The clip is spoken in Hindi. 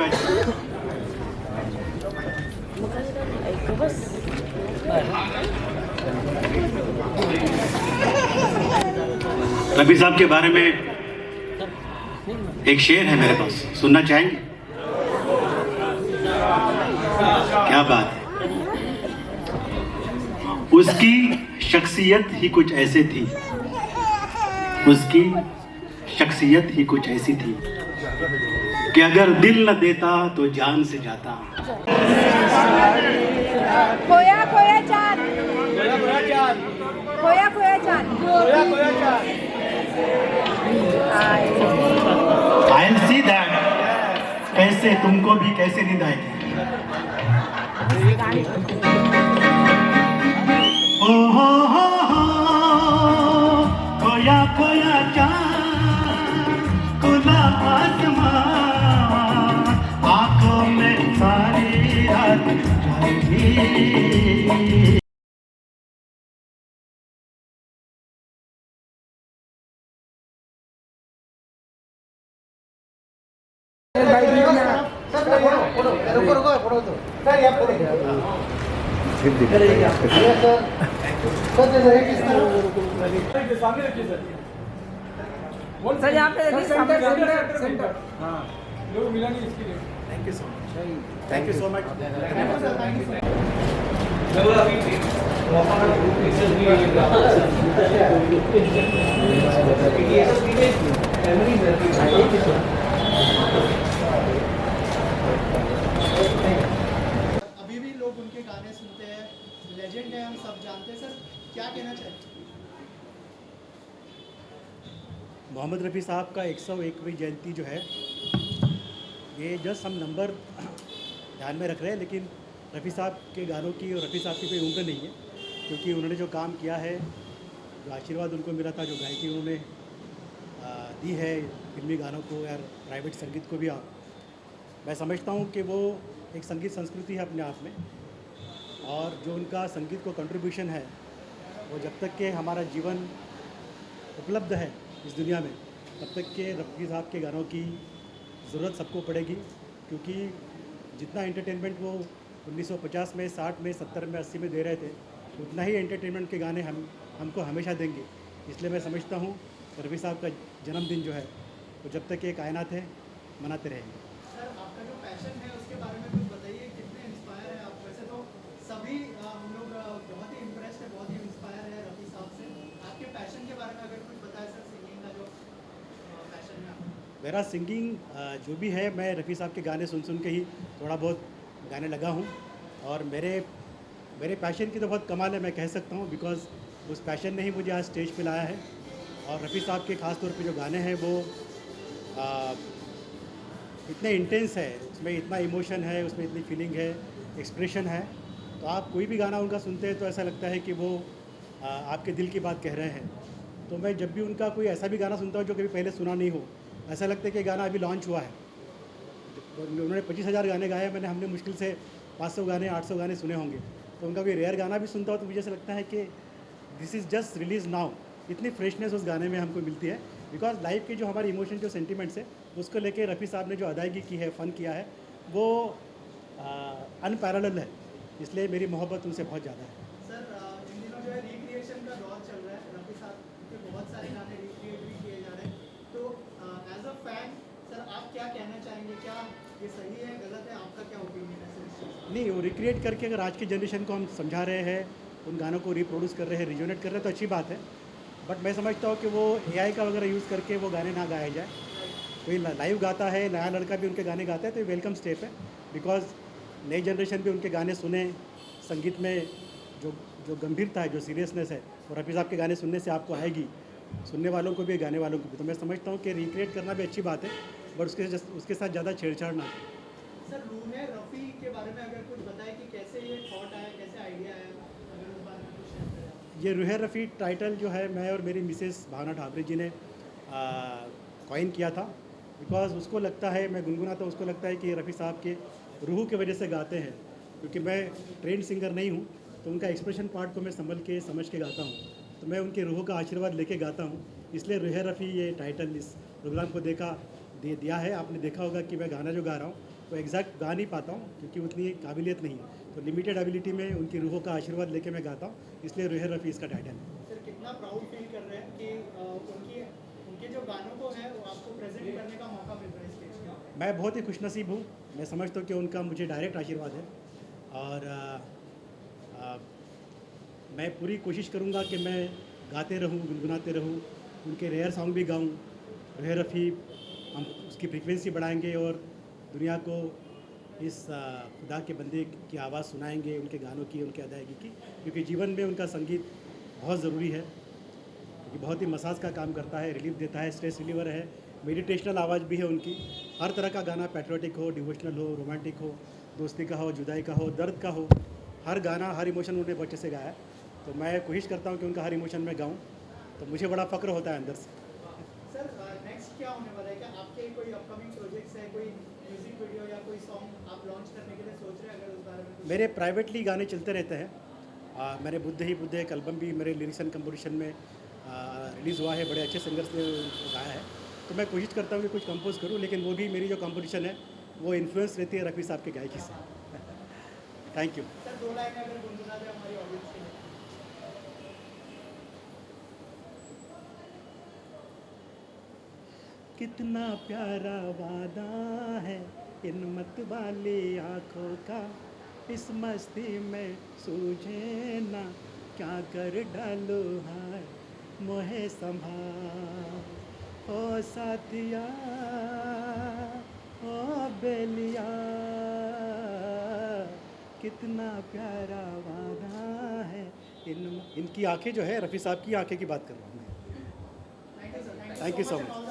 बैठो। रफी साहब के बारे में एक शेर है मेरे पास, सुनना चाहेंगे? क्या बात है। उसकी शख्सियत ही कुछ ऐसे थी, उसकी शख्सियत ही कुछ ऐसी थी कि अगर दिल न देता तो जान से जाता। खोया खोया चांद, खोया खोया चांद, I'll see that। कैसे तुमको भी कैसे नींद आएगी। ओ हो खोया खोया चांद, खुला आसमां, आंखों में सारी रात जाएगी। सर यहाँ पे देखिए, सेंटर। हाँ, लोग मिला नहीं इसके लिए। Thank you so much, thank you so much. चलो अभी अभी भी लोग उनके गाने सुनते हैं, लेजेंड है, हम सब जानते हैं। सर क्या कहना चाहते हैं? मोहम्मद रफ़ी साहब का 101वीं जयंती जो है, ये जस्ट हम नंबर ध्यान में रख रहे हैं, लेकिन रफ़ी साहब के गानों की और रफ़ी साहब की कोई उम्र नहीं है, क्योंकि उन्होंने जो काम किया है, जो आशीर्वाद उनको मिला था, जो गायकी उन्होंने दी है फिल्मी गानों को या प्राइवेट संगीत को भी, मैं समझता हूँ कि वो एक संगीत संस्कृति है अपने आप में, और जो उनका संगीत को कंट्रीब्यूशन है, वो जब तक कि हमारा जीवन उपलब्ध है इस दुनिया में, तब तक के रफ़ी साहब के गानों की ज़रूरत सबको पड़ेगी, क्योंकि जितना एंटरटेनमेंट वो 1950 में, 60 में, 70 में, 80 में दे रहे थे, उतना ही एंटरटेनमेंट के गाने हमको हमेशा देंगे। इसलिए मैं समझता हूँ रफ़ी साहब का जन्मदिन जो है, वो जब तक ये कायनात है, मनाते रहेंगे। सर आपका जो पैशन है उसके बारे में कुछ बताइए, कितने इंस्पायर है आप? वैसे तो सभी हम लोग बहुत ही इम्प्रेस्ड है, बहुत ही इंस्पायर है रफ़ी साहब से। आपके पैशन के बारे में अगर कुछ बताए सर, सिंगिंग का जो पैशन है आपका। मेरा सिंगिंग जो भी है, मैं रफ़ी साहब के गाने सुन के ही थोड़ा बहुत गाने लगा हूँ, और मेरे पैशन की तो बहुत कमाल है, मैं कह सकता हूँ, बिकॉज़ उस पैशन ने ही मुझे आज स्टेज पे लाया है। और रफ़ी साहब के ख़ास तौर पे जो गाने हैं वो इतने इंटेंस है, उसमें इतना इमोशन है, उसमें इतनी फीलिंग है, एक्सप्रेशन है, तो आप कोई भी गाना उनका सुनते हैं तो ऐसा लगता है कि वो आपके दिल की बात कह रहे हैं। तो मैं जब भी उनका कोई ऐसा भी गाना सुनता हूँ जो कभी पहले सुना नहीं हो, ऐसा लगता है कि गाना अभी लॉन्च हुआ है। उन्होंने 25,000 गाने गाए, हमने मुश्किल से 500 गाने, 800 गाने सुने होंगे, तो उनका कोई रेयर गाना भी सुनता हो तो मुझे ऐसा लगता है कि this is just release now. इतनी फ्रेशनेस उस गाने में हमको मिलती है, बिकॉज लाइफ के जो हमारे इमोशन, जो सेंटिमेंट्स है, उसको लेके रफ़ी साहब ने जो अदायगी की है, फ़न किया है, वो अनपैरेलल है। इसलिए मेरी मोहब्बत उनसे बहुत ज़्यादा है। सर इन दिनों जो है रिक्रिएशन का दौर चल रहा है, रफ़ी साहब के बहुत सारे गाने रिक्रिएट भी किए जा रहे हैं, तो एज अ फैन सर आप क्या कहना चाहेंगे? क्या ये सही है, गलत है? आपका क्या ओपिनियन है सर इस चीज़ पर? नहीं, वो रिक्रिएट करके अगर आज की जनरेशन को हम समझा रहे हैं, उन गानों को रिप्रोड्यूस कर रहे हैं, रिजोनेट कर रहे हैं, तो अच्छी बात है। बट मैं समझता हूँ कि वो AI का वगैरह यूज़ करके वो गाने ना गाए जाए। कोई लाइव गाता है, नया लड़का भी उनके गाने गाता है, तो ये वेलकम स्टेप है, बिकॉज नई जनरेशन भी उनके गाने सुने। संगीत में जो गंभीरता है, जो सीरियसनेस है, वो रफ़ी साहब के गाने सुनने से आपको आएगी, सुनने वालों को भी, गाने वालों को भी। तो मैं समझता हूँ कि रिक्रिएट करना भी अच्छी बात है, बट उसके साथ ज़्यादा छेड़छाड़ ना करें। सर रूने रफ़ी के बारे में अगर कुछ बताएं कि कैसे ये थॉट आया, कैसे आइडिया आया, अगर उस बारे में कुछ शेयर करें आप। ये रूहे रफ़ी टाइटल जो है, मैं और मेरी मिसेस भावना ठाकरे जी ने कॉइन किया था, बिकॉज उसको लगता है, मैं गुनगुनाता हूँ, उसको लगता है कि ये रफ़ी साहब के रूह की वजह से गाते हैं, क्योंकि मैं ट्रेंड सिंगर नहीं हूँ, तो उनका एक्सप्रेशन पार्ट को मैं समझ के गाता हूँ, तो मैं उनके रूह का आशीर्वाद लेके गाता हूँ, इसलिए रूहे रफ़ी ये टाइटल इस प्रोग्राम को दिया है। आपने देखा होगा कि मैं गाना जो गा रहा हूँ तो एग्जैक्ट गा नहीं पाता हूँ क्योंकि उतनी काबिलियत नहीं है, तो लिमिटेड एबिलिटी में उनकी रूहों का आशीर्वाद लेके मैं गाता हूँ, इसलिए रुहेर रफ़ी इसका टाइटल है। सर कितना प्राउड फील कर रहे हैं कि उनकी उनके जो गानों को है वो आपको प्रेजेंट करने का मौका मिल रहा है स्टेज पे। मैं बहुत ही खुशनसीब हूँ, मैं समझता हूँ कि उनका मुझे डायरेक्ट आशीर्वाद है और मैं पूरी कोशिश करूँगा कि मैं गाते रहूँ, गुनगुनाते रहूँ, उनके रेयर सॉन्ग भी गाऊँ। रुहेर रफ़ी हम उसकी फ्रीक्वेंसी बढ़ाएंगे और दुनिया को इस खुदा के बंदे की आवाज़ सुनाएंगे, उनके गानों की, उनकी अदायगी की, क्योंकि जीवन में उनका संगीत बहुत ज़रूरी है, क्योंकि बहुत ही मसाज का काम करता है, रिलीफ देता है, स्ट्रेस रिलीवर है, मेडिटेशनल आवाज़ भी है उनकी। हर तरह का गाना, पैट्रियोटिक हो, डिवोशनल हो, रोमांटिक हो, दोस्ती का हो, जुदाई का हो, दर्द का हो, हर गाना, हर इमोशन उन्होंने बहुत अच्छे से गाया है। तो मैं कोशिश करता हूँ कि उनका हर इमोशन में गाऊँ, तो मुझे बड़ा फ़क्र होता है अंदर से। सर नेक्स्ट क्या होने वाला है? क्या आपके कोई अपकमिंग प्रोजेक्ट्स है, कोई म्यूजिक वीडियो या कोई सॉन्ग आप लॉन्च करने के लिए सोच रहे हैं? अगर उस बारे में कुछ मेरे प्राइवेटली गाने चलते रहते हैं। मैंने बुद्ध ही बुद्ध एक एल्बम भी मेरे लिरिक्स एंड कंपोजिशन में रिलीज़ हुआ है, बड़े अच्छे सिंगर्स ने गाया है, तो मैं कोशिश करता हूँ कि कुछ कंपोज करूँ, लेकिन वो भी मेरी जो कंपोजिशन है वो इन्फ्लुएंस रहती है रफ़ी साहब के गायकी से। Thank you. सर 2 लाइन अगर गुनगुना दे हमारी ऑडियंस के लिए। कितना प्यारा वादा है इन मत वाली आँखों का, इस मस्ती में सूझे ना क्या कर डालो हाय, मोहे संभाल ओ साथिया, ओ बेलिया, कितना प्यारा वादा है इनकी आंखें जो है, रफ़ी साहब की आंखें की बात कर रहा हूँ मैं। Thank you sir, Thank you so and much. all the